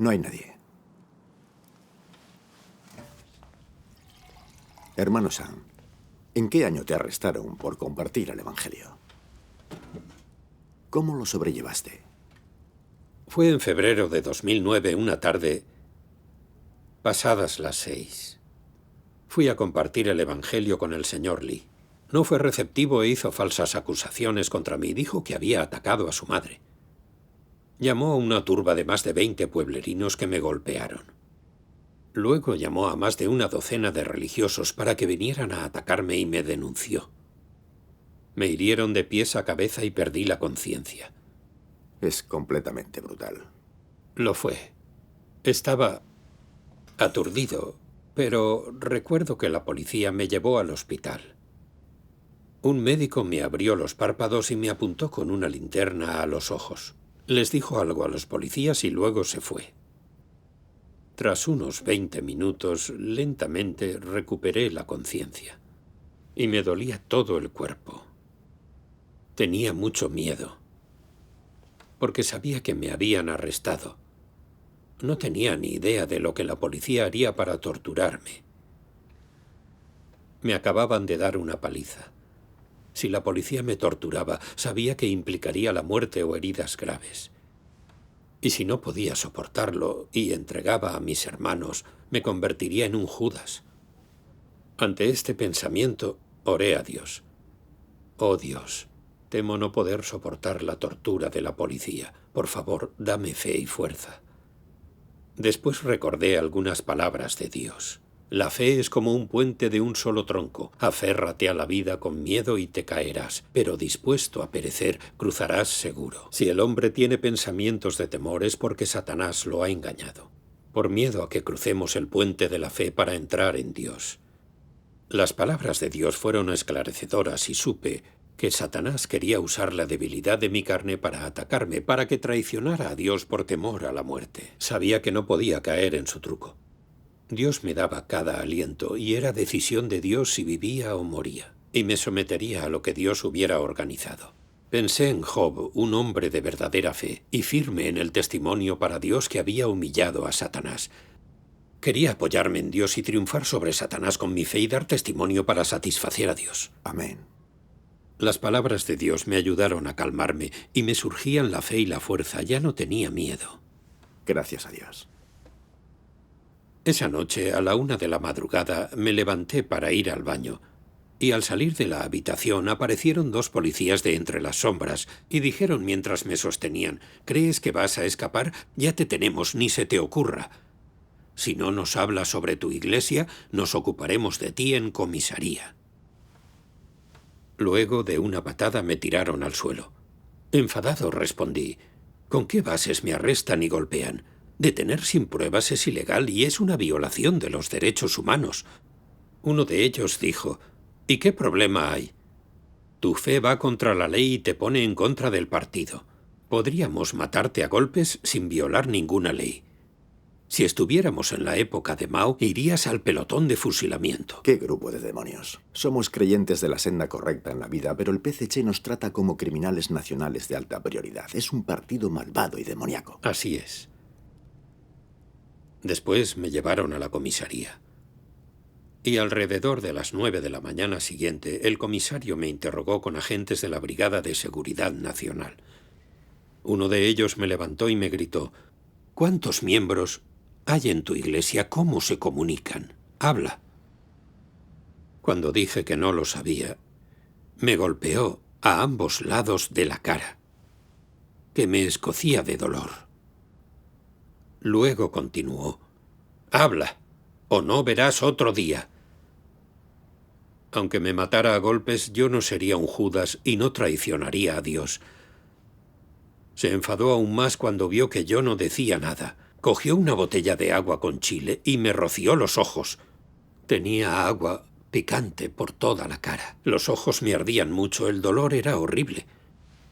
No hay nadie. Hermano Sam, ¿en qué año te arrestaron por compartir el Evangelio? ¿Cómo lo sobrellevaste? Fue en febrero de 2009, una tarde, pasadas las 6. Fui a compartir el Evangelio con el señor Lee. No fue receptivo e hizo falsas acusaciones contra mí. Dijo que había atacado a su madre. Llamó a una turba de más de 20 pueblerinos que me golpearon. Luego llamó a más de una docena de religiosos para que vinieran a atacarme y me denunció. Me hirieron de pies a cabeza y perdí la conciencia. Es completamente brutal. Lo fue. Estaba aturdido, pero recuerdo que la policía me llevó al hospital. Un médico me abrió los párpados y me apuntó con una linterna a los ojos. Les dijo algo a los policías y luego se fue. Tras unos 20 minutos, lentamente recuperé la conciencia. Y me dolía todo el cuerpo. Tenía mucho miedo, porque sabía que me habían arrestado. No tenía ni idea de lo que la policía haría para torturarme. Me acababan de dar una paliza. Si la policía me torturaba, sabía que implicaría la muerte o heridas graves. Y si no podía soportarlo y entregaba a mis hermanos, me convertiría en un Judas. Ante este pensamiento, oré a Dios. Oh Dios, temo no poder soportar la tortura de la policía. Por favor, dame fe y fuerza. Después recordé algunas palabras de Dios. La fe es como un puente de un solo tronco. Aférrate a la vida con miedo y te caerás, pero dispuesto a perecer, cruzarás seguro. Si el hombre tiene pensamientos de temor es porque Satanás lo ha engañado, por miedo a que crucemos el puente de la fe para entrar en Dios. Las palabras de Dios fueron esclarecedoras y supe que Satanás quería usar la debilidad de mi carne para atacarme, para que traicionara a Dios por temor a la muerte. Sabía que no podía caer en su truco. Dios me daba cada aliento y era decisión de Dios si vivía o moría, y me sometería a lo que Dios hubiera organizado. Pensé en Job, un hombre de verdadera fe, y firme en el testimonio para Dios que había humillado a Satanás. Quería apoyarme en Dios y triunfar sobre Satanás con mi fe y dar testimonio para satisfacer a Dios. Amén. Las palabras de Dios me ayudaron a calmarme y me surgían la fe y la fuerza. Ya no tenía miedo. Gracias a Dios. Esa noche, a la 1 de la madrugada, me levanté para ir al baño. Y al salir de la habitación aparecieron 2 policías de entre las sombras y dijeron mientras me sostenían: ¿crees que vas a escapar? Ya te tenemos, ni se te ocurra. Si no nos hablas sobre tu iglesia, nos ocuparemos de ti en comisaría. Luego, de una patada, me tiraron al suelo. Enfadado respondí: ¿con qué bases me arrestan y golpean? Detener sin pruebas es ilegal y es una violación de los derechos humanos. Uno de ellos dijo: ¿y qué problema hay? Tu fe va contra la ley y te pone en contra del partido. Podríamos matarte a golpes sin violar ninguna ley. Si estuviéramos en la época de Mao, irías al pelotón de fusilamiento. ¡Qué grupo de demonios! Somos creyentes de la senda correcta en la vida, pero el PCC nos trata como criminales nacionales de alta prioridad. Es un partido malvado y demoníaco. Así es. Después me llevaron a la comisaría. Y alrededor de las 9 de la mañana siguiente, el comisario me interrogó con agentes de la Brigada de Seguridad Nacional. Uno de ellos me levantó y me gritó: ¿cuántos miembros hay en tu iglesia? ¿Cómo se comunican? Habla. Cuando dije que no lo sabía, me golpeó a ambos lados de la cara, que me escocía de dolor. Luego continuó: habla, o no verás otro día. Aunque me matara a golpes, yo no sería un Judas y no traicionaría a Dios. Se enfadó aún más cuando vio que yo no decía nada. Cogió una botella de agua con chile y me roció los ojos. Tenía agua picante por toda la cara. Los ojos me ardían mucho, el dolor era horrible.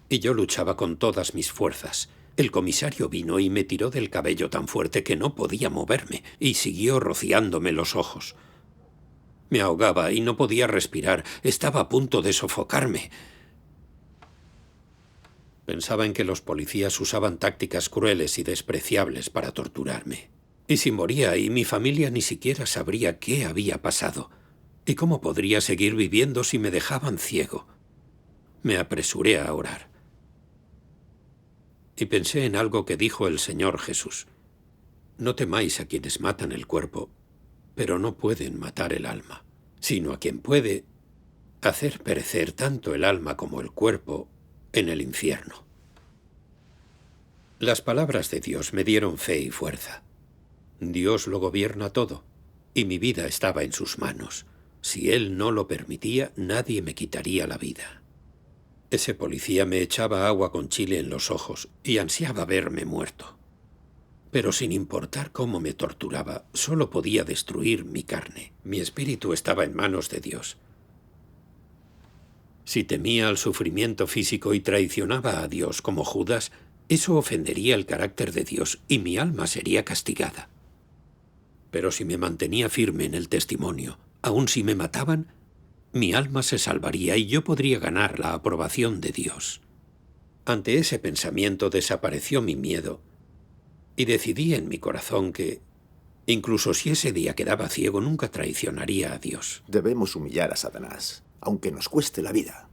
Y yo luchaba con todas mis fuerzas. El comisario vino y me tiró del cabello tan fuerte que no podía moverme, y siguió rociándome los ojos. Me ahogaba y no podía respirar. Estaba a punto de sofocarme. Pensaba en que los policías usaban tácticas crueles y despreciables para torturarme. Y si moría ahí, mi familia ni siquiera sabría qué había pasado. ¿Y cómo podría seguir viviendo si me dejaban ciego? Me apresuré a orar. Y pensé en algo que dijo el Señor Jesús. No temáis a quienes matan el cuerpo, pero no pueden matar el alma, sino a quien puede hacer perecer tanto el alma como el cuerpo en el infierno. Las palabras de Dios me dieron fe y fuerza. Dios lo gobierna todo, y mi vida estaba en sus manos. Si Él no lo permitía, nadie me quitaría la vida. Ese policía me echaba agua con chile en los ojos y ansiaba verme muerto. Pero sin importar cómo me torturaba, solo podía destruir mi carne. Mi espíritu estaba en manos de Dios. Si temía al sufrimiento físico y traicionaba a Dios como Judas, eso ofendería el carácter de Dios y mi alma sería castigada. Pero si me mantenía firme en el testimonio, aun si me mataban, mi alma se salvaría y yo podría ganar la aprobación de Dios. Ante ese pensamiento desapareció mi miedo y decidí en mi corazón que, incluso si ese día quedaba ciego, nunca traicionaría a Dios. Debemos humillar a Satanás, aunque nos cueste la vida.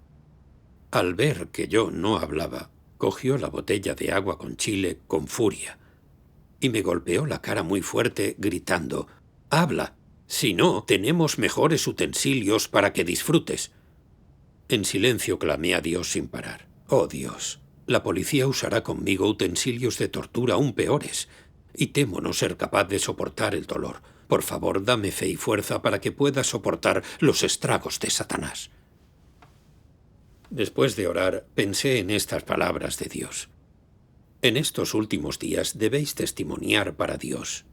Al ver que yo no hablaba, cogió la botella de agua con chile con furia y me golpeó la cara muy fuerte, gritando: «¡Habla! Si no, tenemos mejores utensilios para que disfrutes». En silencio clamé a Dios sin parar. «Oh Dios, la policía usará conmigo utensilios de tortura aún peores, y temo no ser capaz de soportar el dolor. Por favor, dame fe y fuerza para que pueda soportar los estragos de Satanás». Después de orar, pensé en estas palabras de Dios. En estos últimos días debéis testimoniar para Dios.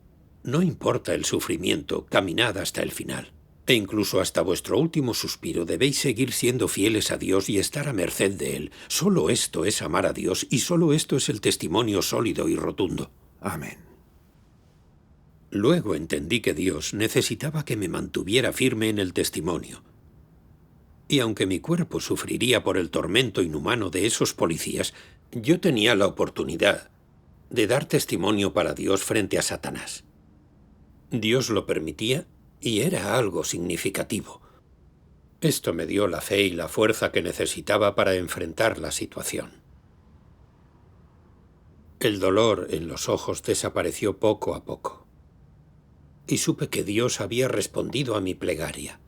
No importa el sufrimiento, caminad hasta el final. E incluso hasta vuestro último suspiro debéis seguir siendo fieles a Dios y estar a merced de Él. Solo esto es amar a Dios y solo esto es el testimonio sólido y rotundo. Amén. Luego entendí que Dios necesitaba que me mantuviera firme en el testimonio. Y aunque mi cuerpo sufriría por el tormento inhumano de esos policías, yo tenía la oportunidad de dar testimonio para Dios frente a Satanás. Dios lo permitía y era algo significativo. Esto me dio la fe y la fuerza que necesitaba para enfrentar la situación. El dolor en los ojos desapareció poco a poco. Y supe que Dios había respondido a mi plegaria.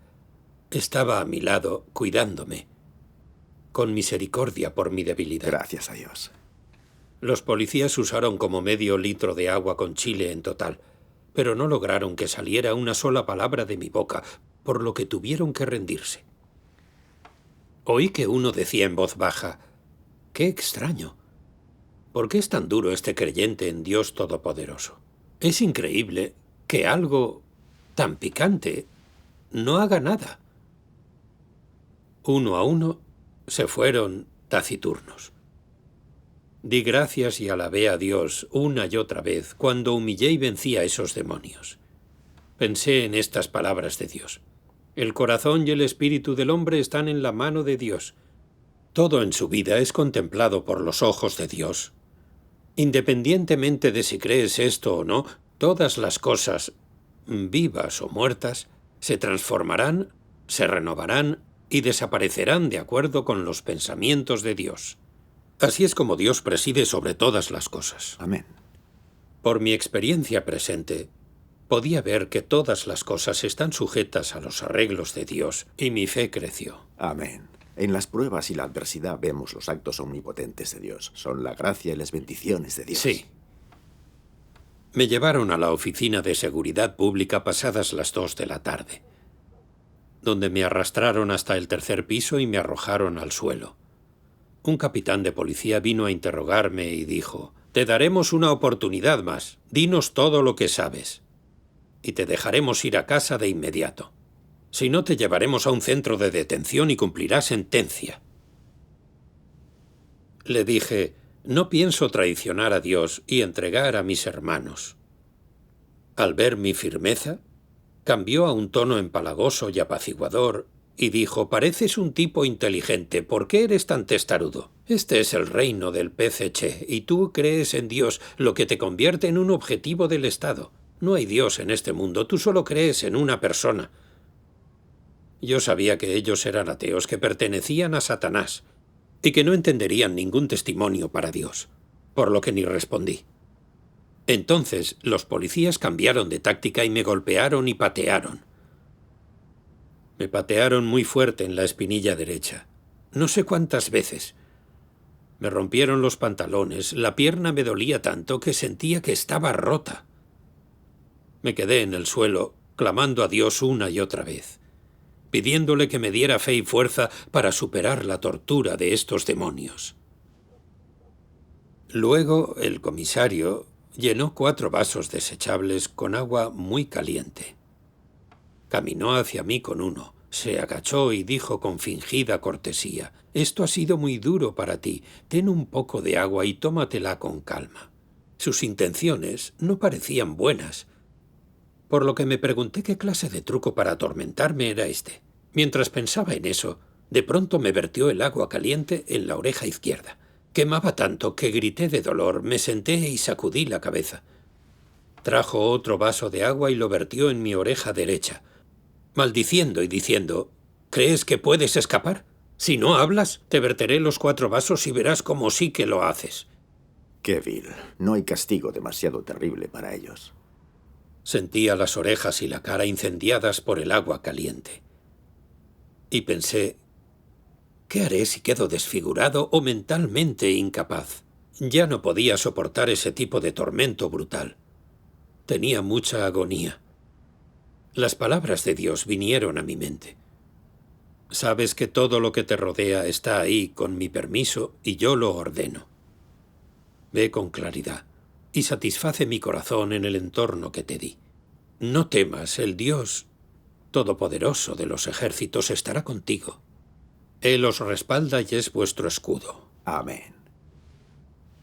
Estaba a mi lado, cuidándome, con misericordia por mi debilidad. Gracias a Dios. Los policías usaron como medio litro de agua con chile en total, pero no lograron que saliera una sola palabra de mi boca, por lo que tuvieron que rendirse. Oí que uno decía en voz baja: «¡Qué extraño! ¿Por qué es tan duro este creyente en Dios Todopoderoso? Es increíble que algo tan picante no haga nada». Uno a uno se fueron taciturnos. Di gracias y alabé a Dios una y otra vez cuando humillé y vencí a esos demonios. Pensé en estas palabras de Dios: el corazón y el espíritu del hombre están en la mano de Dios. Todo en su vida es contemplado por los ojos de Dios. Independientemente de si crees esto o no, todas las cosas, vivas o muertas, se transformarán, se renovarán y desaparecerán de acuerdo con los pensamientos de Dios. Así es como Dios preside sobre todas las cosas. Amén. Por mi experiencia presente, podía ver que todas las cosas están sujetas a los arreglos de Dios, y mi fe creció. Amén. En las pruebas y la adversidad vemos los actos omnipotentes de Dios. Son la gracia y las bendiciones de Dios. Sí. Me llevaron a la oficina de seguridad pública pasadas las 2 de la tarde, donde me arrastraron hasta el 3er piso y me arrojaron al suelo. Un capitán de policía vino a interrogarme y dijo: «Te daremos una oportunidad más. Dinos todo lo que sabes. Y te dejaremos ir a casa de inmediato. Si no, te llevaremos a un centro de detención y cumplirás sentencia». Le dije: «No pienso traicionar a Dios y entregar a mis hermanos». Al ver mi firmeza, cambió a un tono empalagoso y apaciguador y dijo: «Pareces un tipo inteligente. ¿Por qué eres tan testarudo? Este es el reino del PCC, y tú crees en Dios, lo que te convierte en un objetivo del Estado. No hay Dios en este mundo, tú solo crees en una persona. Yo sabía que ellos eran ateos, que pertenecían a Satanás, y que no entenderían ningún testimonio para Dios, por lo que ni respondí. Entonces los policías cambiaron de táctica y me golpearon y patearon. Me patearon muy fuerte en la espinilla derecha. No sé cuántas veces. Me rompieron los pantalones, la pierna me dolía tanto que sentía que estaba rota. Me quedé en el suelo, clamando a Dios una y otra vez, pidiéndole que me diera fe y fuerza para superar la tortura de estos demonios. Luego el comisario llenó 4 vasos desechables con agua muy caliente. Caminó hacia mí con uno, se agachó y dijo con fingida cortesía: «Esto ha sido muy duro para ti, ten un poco de agua y tómatela con calma». Sus intenciones no parecían buenas, por lo que me pregunté qué clase de truco para atormentarme era este. Mientras pensaba en eso, de pronto me vertió el agua caliente en la oreja izquierda. Quemaba tanto que grité de dolor, me senté y sacudí la cabeza. Trajo otro vaso de agua y lo vertió en mi oreja derecha, maldiciendo y diciendo: «¿Crees que puedes escapar? Si no hablas, te verteré los 4 vasos y verás cómo sí que lo haces». Qué vil. No hay castigo demasiado terrible para ellos. Sentía las orejas y la cara incendiadas por el agua caliente. Y pensé: ¿qué haré si quedo desfigurado o mentalmente incapaz? Ya no podía soportar ese tipo de tormento brutal. Tenía mucha agonía. Las palabras de Dios vinieron a mi mente. Sabes que todo lo que te rodea está ahí con mi permiso y yo lo ordeno. Ve con claridad y satisface mi corazón en el entorno que te di. No temas, el Dios Todopoderoso de los ejércitos estará contigo. Él os respalda y es vuestro escudo. Amén.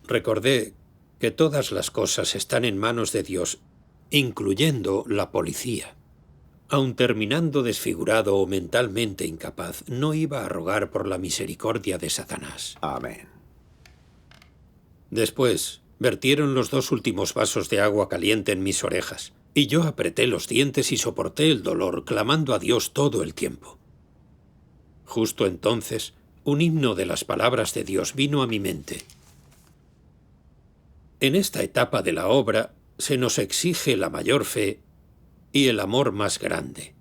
Recordé que todas las cosas están en manos de Dios, incluyendo la policía. Aun terminando desfigurado o mentalmente incapaz, no iba a rogar por la misericordia de Satanás. Amén. Después, vertieron los 2 últimos vasos de agua caliente en mis orejas, y yo apreté los dientes y soporté el dolor, clamando a Dios todo el tiempo. Justo entonces, un himno de las palabras de Dios vino a mi mente. En esta etapa de la obra se nos exige la mayor fe y el amor más grande.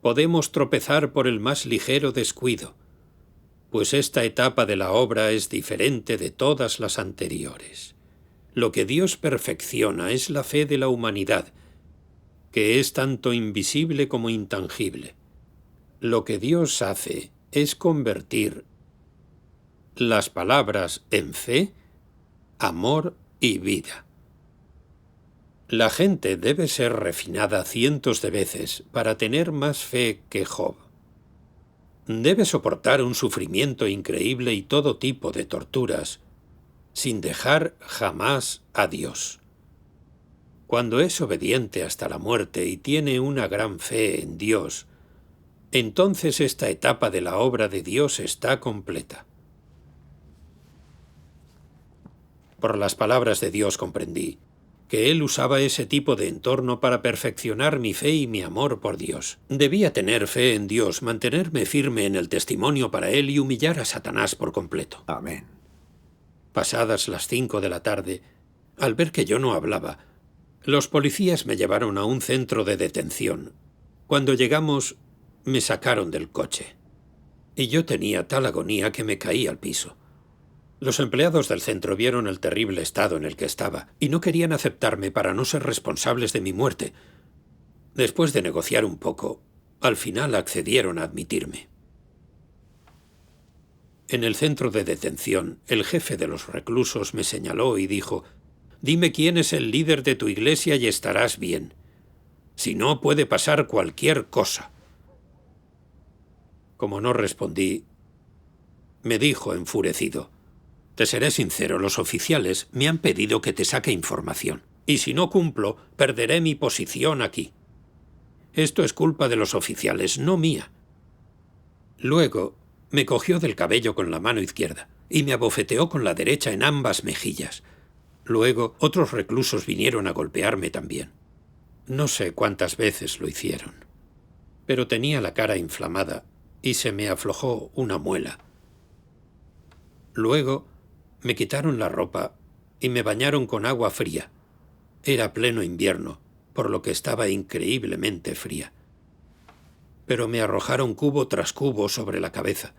Podemos tropezar por el más ligero descuido, pues esta etapa de la obra es diferente de todas las anteriores. Lo que Dios perfecciona es la fe de la humanidad, que es tanto invisible como intangible. Lo que Dios hace es convertir las palabras en fe, amor y vida. La gente debe ser refinada cientos de veces para tener más fe que Job. Debe soportar un sufrimiento increíble y todo tipo de torturas, sin dejar jamás a Dios. Cuando es obediente hasta la muerte y tiene una gran fe en Dios, entonces esta etapa de la obra de Dios está completa. Por las palabras de Dios comprendí que Él usaba ese tipo de entorno para perfeccionar mi fe y mi amor por Dios. Debía tener fe en Dios, mantenerme firme en el testimonio para Él y humillar a Satanás por completo. Amén. Pasadas las 5 de la tarde, al ver que yo no hablaba, los policías me llevaron a un centro de detención. Cuando llegamos, me sacaron del coche. Y yo tenía tal agonía que me caí al piso. Los empleados del centro vieron el terrible estado en el que estaba y no querían aceptarme para no ser responsables de mi muerte. Después de negociar un poco, al final accedieron a admitirme. En el centro de detención, el jefe de los reclusos me señaló y dijo: «Dime quién es el líder de tu iglesia y estarás bien. Si no, puede pasar cualquier cosa». Como no respondí, me dijo enfurecido: «Te seré sincero, los oficiales me han pedido que te saque información, y si no cumplo, perderé mi posición aquí. Esto es culpa de los oficiales, no mía». Luego me cogió del cabello con la mano izquierda. y me abofeteó con la derecha en ambas mejillas. Luego, otros reclusos vinieron a golpearme también. No sé cuántas veces lo hicieron, pero tenía la cara inflamada y se me aflojó una muela. Luego, me quitaron la ropa y me bañaron con agua fría. Era pleno invierno, por lo que estaba increíblemente fría. Pero me arrojaron cubo tras cubo sobre la cabeza.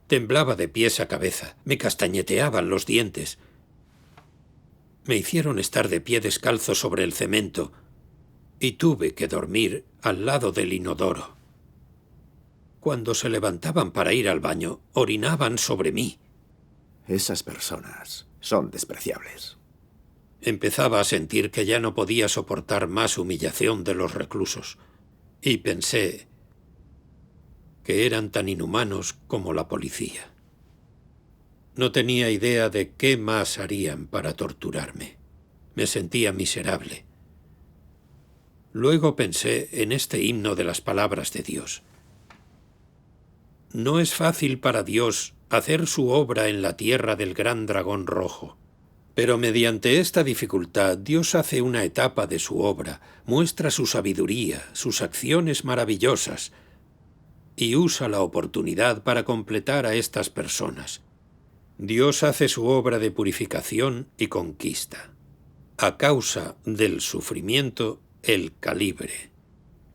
Temblaba de pies a cabeza, me castañeteaban los dientes. Me hicieron estar de pie descalzo sobre el cemento y tuve que dormir al lado del inodoro. Cuando se levantaban para ir al baño, orinaban sobre mí. Esas personas son despreciables. Empezaba a sentir que ya no podía soportar más humillación de los reclusos, y pensé que eran tan inhumanos como la policía. No tenía idea de qué más harían para torturarme. Me sentía miserable. Luego pensé en este himno de las palabras de Dios. No es fácil para Dios hacer su obra en la tierra del gran dragón rojo. Pero mediante esta dificultad, Dios hace una etapa de su obra, muestra su sabiduría, sus acciones maravillosas, y usa la oportunidad para completar a estas personas. Dios hace su obra de purificación y conquista. A causa del sufrimiento, el calibre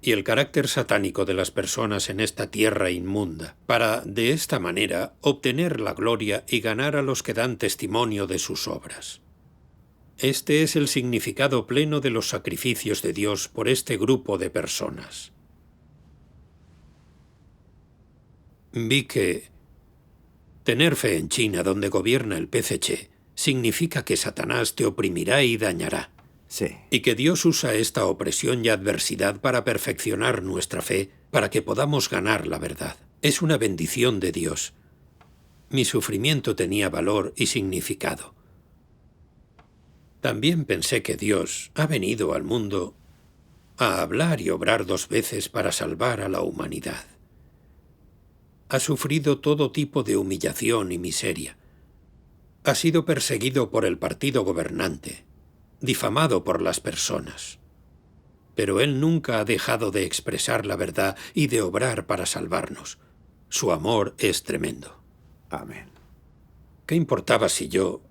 y el carácter satánico de las personas en esta tierra inmunda, para, de esta manera, obtener la gloria y ganar a los que dan testimonio de sus obras. Este es el significado pleno de los sacrificios de Dios por este grupo de personas. Vi que tener fe en China, donde gobierna el PCC, significa que Satanás te oprimirá y dañará. Sí. Y que Dios usa esta opresión y adversidad para perfeccionar nuestra fe, para que podamos ganar la verdad. Es una bendición de Dios. Mi sufrimiento tenía valor y significado. También pensé que Dios ha venido al mundo a hablar y obrar 2 veces para salvar a la humanidad. Ha sufrido todo tipo de humillación y miseria. Ha sido perseguido por el partido gobernante, difamado por las personas. Pero Él nunca ha dejado de expresar la verdad y de obrar para salvarnos. Su amor es tremendo. Amén. ¿Qué importaba si yo,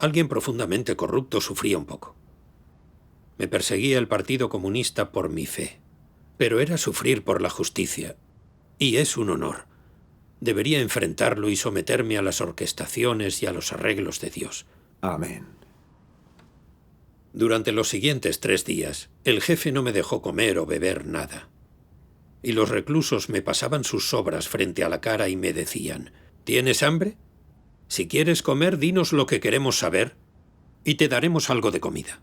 alguien profundamente corrupto, sufría un poco? Me perseguía el Partido Comunista por mi fe, pero era sufrir por la justicia, y es un honor. Debería enfrentarlo y someterme a las orquestaciones y a los arreglos de Dios. Amén. Durante los siguientes 3 días, el jefe no me dejó comer o beber nada. Y los reclusos me pasaban sus sobras frente a la cara y me decían: ¿tienes hambre? Si quieres comer, dinos lo que queremos saber y te daremos algo de comida.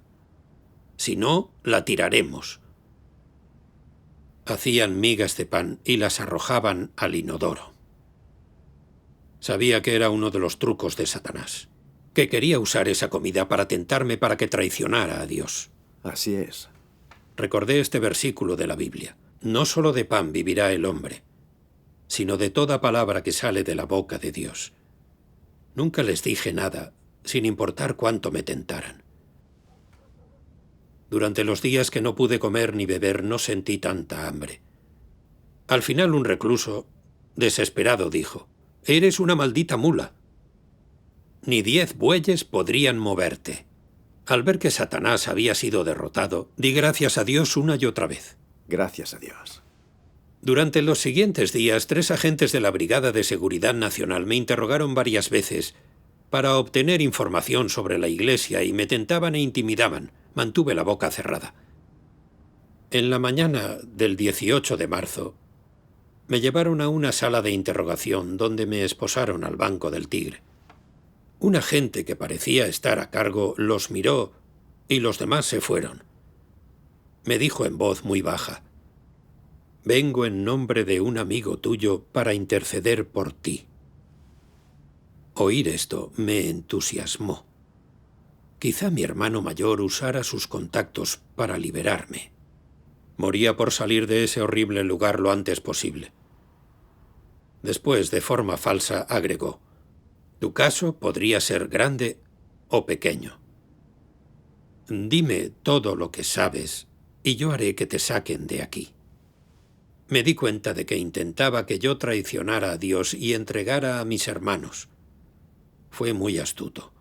Si no, la tiraremos. Hacían migas de pan y las arrojaban al inodoro. Sabía que era uno de los trucos de Satanás, que quería usar esa comida para tentarme para que traicionara a Dios. Así es. Recordé este versículo de la Biblia: no solo de pan vivirá el hombre, sino de toda palabra que sale de la boca de Dios. Nunca les dije nada, sin importar cuánto me tentaran. Durante los días que no pude comer ni beber, no sentí tanta hambre. Al final, un recluso, desesperado, dijo: «Eres una maldita mula. Ni 10 bueyes podrían moverte». Al ver que Satanás había sido derrotado, di gracias a Dios una y otra vez. Gracias a Dios. Durante los siguientes días, 3 agentes de la Brigada de Seguridad Nacional me interrogaron varias veces para obtener información sobre la iglesia y me tentaban e intimidaban. Mantuve la boca cerrada. En la mañana del 18 de marzo, me llevaron a una sala de interrogación donde me esposaron al Banco del Tigre. Un agente que parecía estar a cargo los miró y los demás se fueron. Me dijo en voz muy baja: «Vengo en nombre de un amigo tuyo para interceder por ti». Oír esto me entusiasmó. Quizá mi hermano mayor usara sus contactos para liberarme. Moría por salir de ese horrible lugar lo antes posible. Después, de forma falsa, agregó: Tu caso podría ser grande o pequeño. Dime todo lo que sabes y yo haré que te saquen de aquí. Me di cuenta de que intentaba que yo traicionara a Dios y entregara a mis hermanos. Fue muy astuto.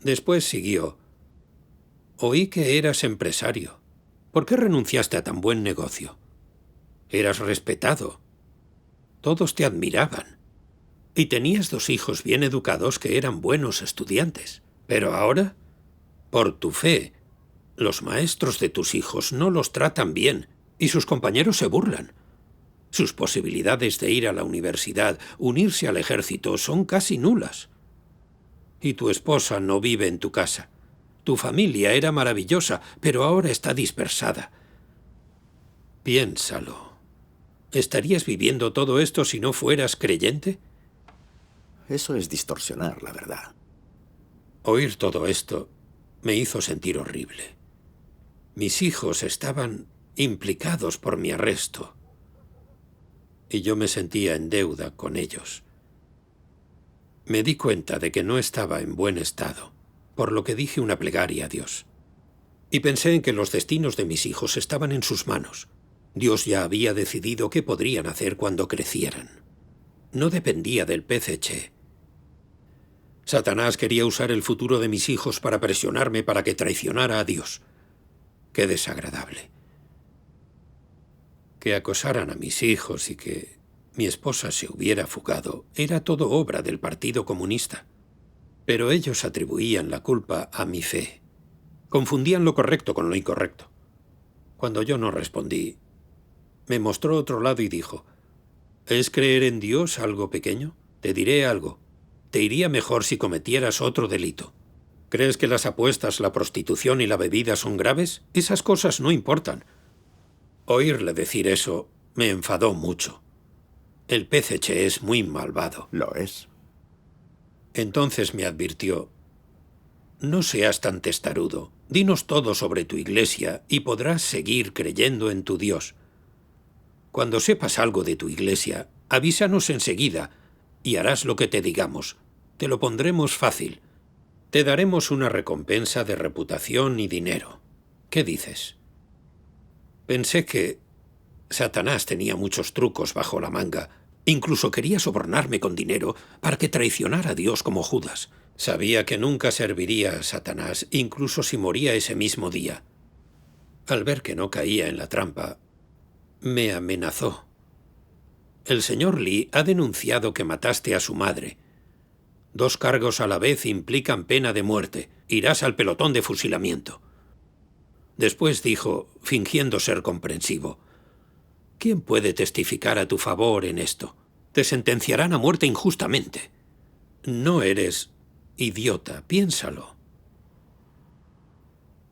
Después siguió. Oí que eras empresario. ¿Por qué renunciaste a tan buen negocio? Eras respetado. Todos te admiraban. Y tenías 2 hijos bien educados que eran buenos estudiantes. Pero ahora, por tu fe, los maestros de tus hijos no los tratan bien y sus compañeros se burlan. Sus posibilidades de ir a la universidad, unirse al ejército, son casi nulas. Y tu esposa no vive en tu casa. Tu familia era maravillosa, pero ahora está dispersada. Piénsalo. ¿Estarías viviendo todo esto si no fueras creyente? Eso es distorsionar la verdad. Oír todo esto me hizo sentir horrible. Mis hijos estaban implicados por mi arresto y yo me sentía en deuda con ellos. Me di cuenta de que no estaba en buen estado, por lo que dije una plegaria a Dios. Y pensé en que los destinos de mis hijos estaban en sus manos. Dios ya había decidido qué podrían hacer cuando crecieran. No dependía del PCC. Satanás quería usar el futuro de mis hijos para presionarme para que traicionara a Dios. Qué desagradable. Que acosaran a mis hijos y que mi esposa se hubiera fugado era todo obra del Partido Comunista. Pero ellos atribuían la culpa a mi fe. Confundían lo correcto con lo incorrecto. Cuando yo no respondí, me mostró otro lado y dijo, ¿es creer en Dios algo pequeño? Te diré algo. Te iría mejor si cometieras otro delito. ¿Crees que las apuestas, la prostitución y la bebida son graves? Esas cosas no importan. Oírle decir eso me enfadó mucho. El PCC es muy malvado. Lo es. Entonces me advirtió, no seas tan testarudo. Dinos todo sobre tu iglesia y podrás seguir creyendo en tu Dios. Cuando sepas algo de tu iglesia, avísanos enseguida y harás lo que te digamos. Te lo pondremos fácil. Te daremos una recompensa de reputación y dinero. ¿Qué dices? Pensé que Satanás tenía muchos trucos bajo la manga. Incluso quería sobornarme con dinero para que traicionara a Dios como Judas. Sabía que nunca serviría a Satanás, incluso si moría ese mismo día. Al ver que no caía en la trampa, me amenazó. El señor Lee ha denunciado que mataste a su madre. 2 cargos a la vez implican pena de muerte. Irás al pelotón de fusilamiento. Después dijo, fingiendo ser comprensivo, ¿quién puede testificar a tu favor en esto? Te sentenciarán a muerte injustamente. No eres idiota, piénsalo.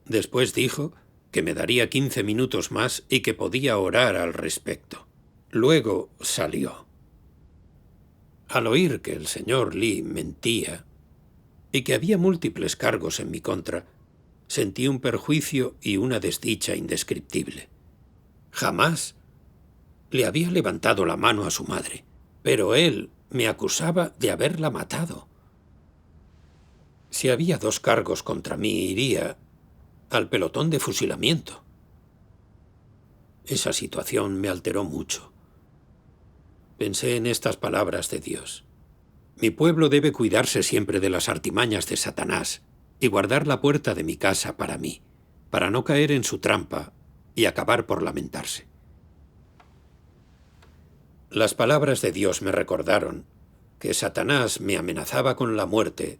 Después dijo que me daría 15 minutos más y que podía orar al respecto. Luego salió. Al oír que el señor Lee mentía y que había múltiples cargos en mi contra, sentí un perjuicio y una desdicha indescriptible. Jamás le había levantado la mano a su madre, pero él me acusaba de haberla matado. Si había 2 cargos contra mí, iría al pelotón de fusilamiento. Esa situación me alteró mucho. Pensé en estas palabras de Dios. Mi pueblo debe cuidarse siempre de las artimañas de Satanás y guardar la puerta de mi casa para mí, para no caer en su trampa y acabar por lamentarse. Las palabras de Dios me recordaron que Satanás me amenazaba con la muerte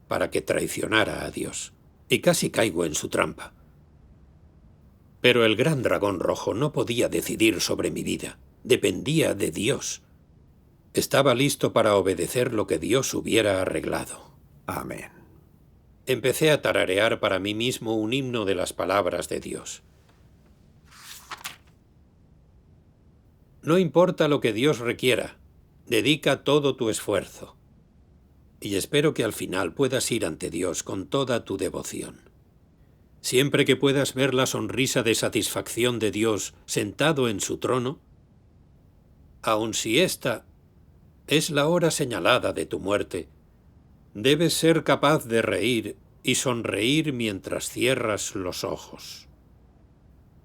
para que traicionara a Dios, y casi caigo en su trampa. Pero el gran dragón rojo no podía decidir sobre mi vida, dependía de Dios. Estaba listo para obedecer lo que Dios hubiera arreglado. Amén. Empecé a tararear para mí mismo un himno de las palabras de Dios. No importa lo que Dios requiera, dedica todo tu esfuerzo. Y espero que al final puedas ir ante Dios con toda tu devoción. Siempre que puedas ver la sonrisa de satisfacción de Dios sentado en su trono, aun si ésta Es la hora señalada de tu muerte. Debes ser capaz de reír y sonreír mientras cierras los ojos.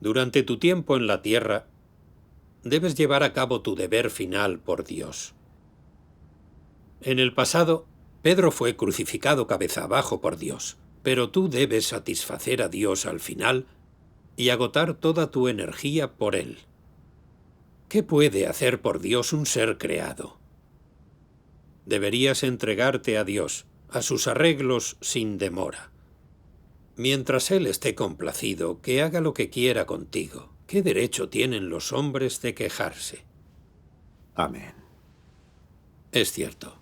Durante tu tiempo en la tierra, debes llevar a cabo tu deber final por Dios. En el pasado, Pedro fue crucificado cabeza abajo por Dios, pero tú debes satisfacer a Dios al final y agotar toda tu energía por Él. ¿Qué puede hacer por Dios un ser creado? Deberías entregarte a Dios, a sus arreglos sin demora. Mientras Él esté complacido, que haga lo que quiera contigo. ¿Qué derecho tienen los hombres de quejarse? Amén. Es cierto.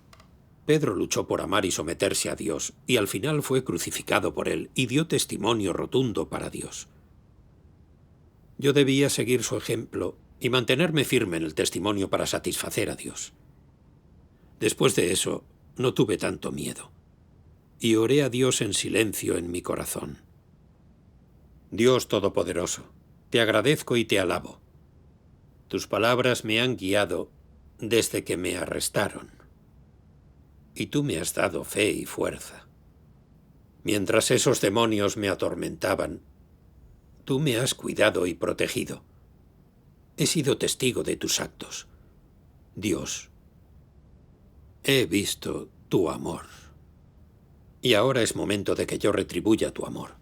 Pedro luchó por amar y someterse a Dios, y al final fue crucificado por Él y dio testimonio rotundo para Dios. Yo debía seguir su ejemplo y mantenerme firme en el testimonio para satisfacer a Dios. Después de eso, no tuve tanto miedo, y oré a Dios en silencio en mi corazón. Dios Todopoderoso, te agradezco y te alabo. Tus palabras me han guiado desde que me arrestaron, y tú me has dado fe y fuerza. Mientras esos demonios me atormentaban, tú me has cuidado y protegido. He sido testigo de tus actos. Dios, he visto tu amor. Y ahora es momento de que yo retribuya tu amor.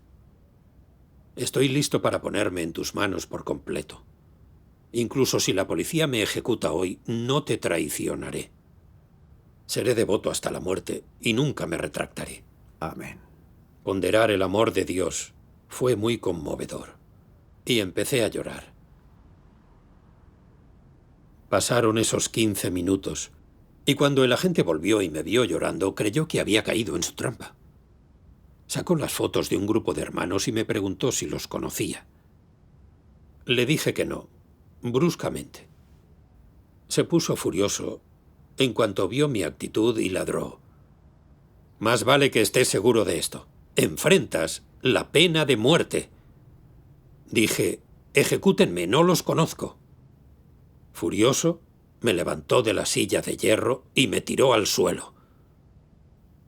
Estoy listo para ponerme en tus manos por completo. Incluso si la policía me ejecuta hoy, no te traicionaré. Seré devoto hasta la muerte y nunca me retractaré. Amén. Ponderar el amor de Dios fue muy conmovedor, y empecé a llorar. Pasaron esos 15 minutos, y cuando el agente volvió y me vio llorando, creyó que había caído en su trampa. Sacó las fotos de un grupo de hermanos y me preguntó si los conocía. Le dije que no, bruscamente. Se puso furioso en cuanto vio mi actitud y ladró. Más vale que estés seguro de esto. Enfrentas la pena de muerte. Dije, ejecútenme, no los conozco. Furioso, me levantó de la silla de hierro y me tiró al suelo.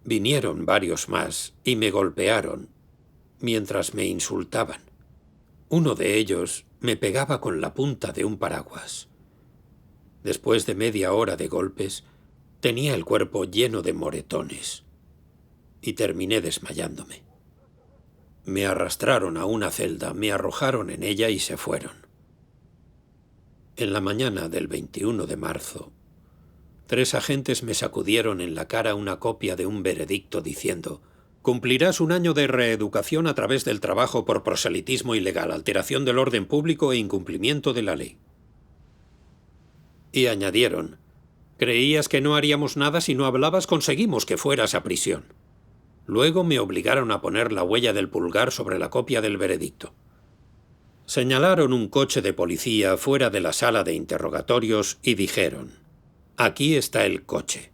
Vinieron varios más y me golpearon mientras me insultaban. Uno de ellos me pegaba con la punta de un paraguas. Después de media hora de golpes, tenía el cuerpo lleno de moretones y terminé desmayándome. Me arrastraron a una celda, me arrojaron en ella y se fueron. En la mañana del 21 de marzo, 3 agentes me sacudieron en la cara una copia de un veredicto diciendo: «Cumplirás 1 año de reeducación a través del trabajo por proselitismo ilegal, alteración del orden público e incumplimiento de la ley». Y añadieron: «¿Creías que no haríamos nada si no hablabas? Conseguimos que fueras a prisión». Luego me obligaron a poner la huella del pulgar sobre la copia del veredicto. Señalaron un coche de policía fuera de la sala de interrogatorios y dijeron: «Aquí está el coche.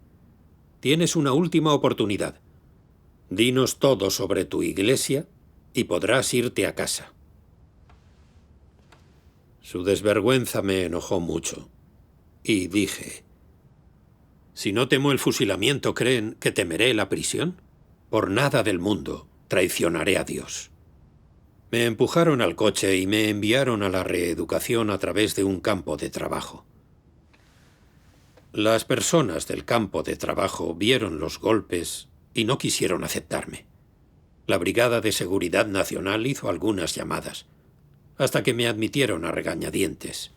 Tienes una última oportunidad. Dinos todo sobre tu iglesia y podrás irte a casa». Su desvergüenza me enojó mucho. Y dije: «Si no temo el fusilamiento, ¿creen que temeré la prisión? Por nada del mundo traicionaré a Dios». Me empujaron al coche y me enviaron a la reeducación a través de un campo de trabajo. Las personas del campo de trabajo vieron los golpes y no quisieron aceptarme. La Brigada de Seguridad Nacional hizo algunas llamadas, hasta que me admitieron a regañadientes.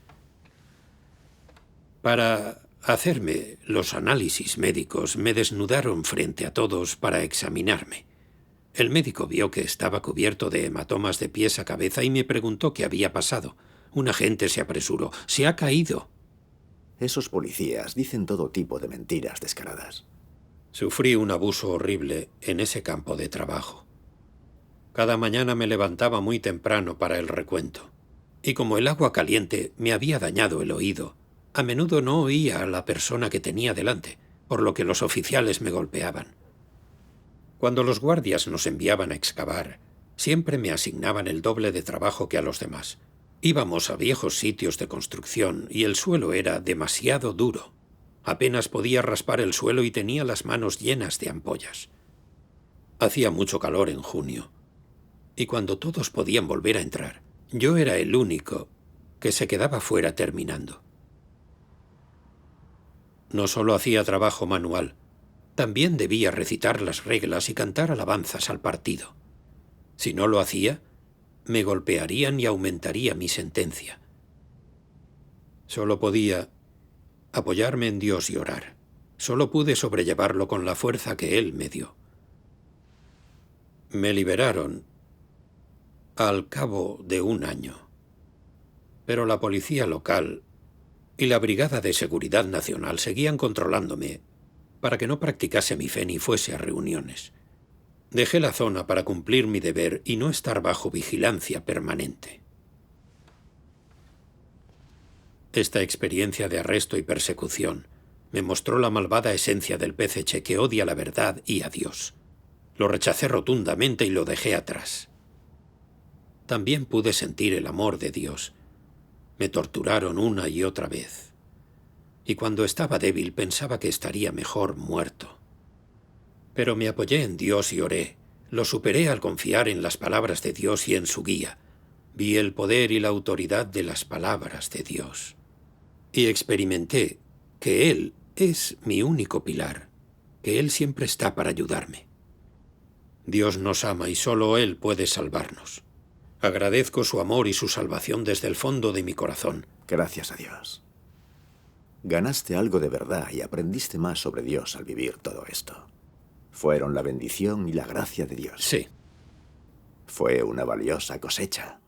Para hacerme los análisis médicos, me desnudaron frente a todos para examinarme. El médico vio que estaba cubierto de hematomas de pies a cabeza y me preguntó qué había pasado. Un agente se apresuró. «Se ha caído». Esos policías dicen todo tipo de mentiras descaradas. Sufrí un abuso horrible en ese campo de trabajo. Cada mañana me levantaba muy temprano para el recuento. Y como el agua caliente me había dañado el oído, a menudo no oía a la persona que tenía delante, por lo que los oficiales me golpeaban. Cuando los guardias nos enviaban a excavar, siempre me asignaban el doble de trabajo que a los demás. Íbamos a viejos sitios de construcción y el suelo era demasiado duro. Apenas podía raspar el suelo y tenía las manos llenas de ampollas. Hacía mucho calor en junio, y cuando todos podían volver a entrar, yo era el único que se quedaba fuera terminando. No solo hacía trabajo manual, también debía recitar las reglas y cantar alabanzas al partido. Si no lo hacía, me golpearían y aumentaría mi sentencia. Solo podía apoyarme en Dios y orar. Solo pude sobrellevarlo con la fuerza que Él me dio. Me liberaron al cabo de 1 año, pero la policía local y la Brigada de Seguridad Nacional seguían controlándome para que no practicase mi fe ni fuese a reuniones. Dejé la zona para cumplir mi deber y no estar bajo vigilancia permanente. Esta experiencia de arresto y persecución me mostró la malvada esencia del PCC que odia la verdad y a Dios. Lo rechacé rotundamente y lo dejé atrás. También pude sentir el amor de Dios. Me torturaron una y otra vez. Y cuando estaba débil pensaba que estaría mejor muerto. Pero me apoyé en Dios y oré. Lo superé al confiar en las palabras de Dios y en su guía. Vi el poder y la autoridad de las palabras de Dios. Y experimenté que Él es mi único pilar, que Él siempre está para ayudarme. Dios nos ama y solo Él puede salvarnos. Agradezco su amor y su salvación desde el fondo de mi corazón. Gracias a Dios. Ganaste algo de verdad y aprendiste más sobre Dios al vivir todo esto. Fueron la bendición y la gracia de Dios. Sí. Fue una valiosa cosecha.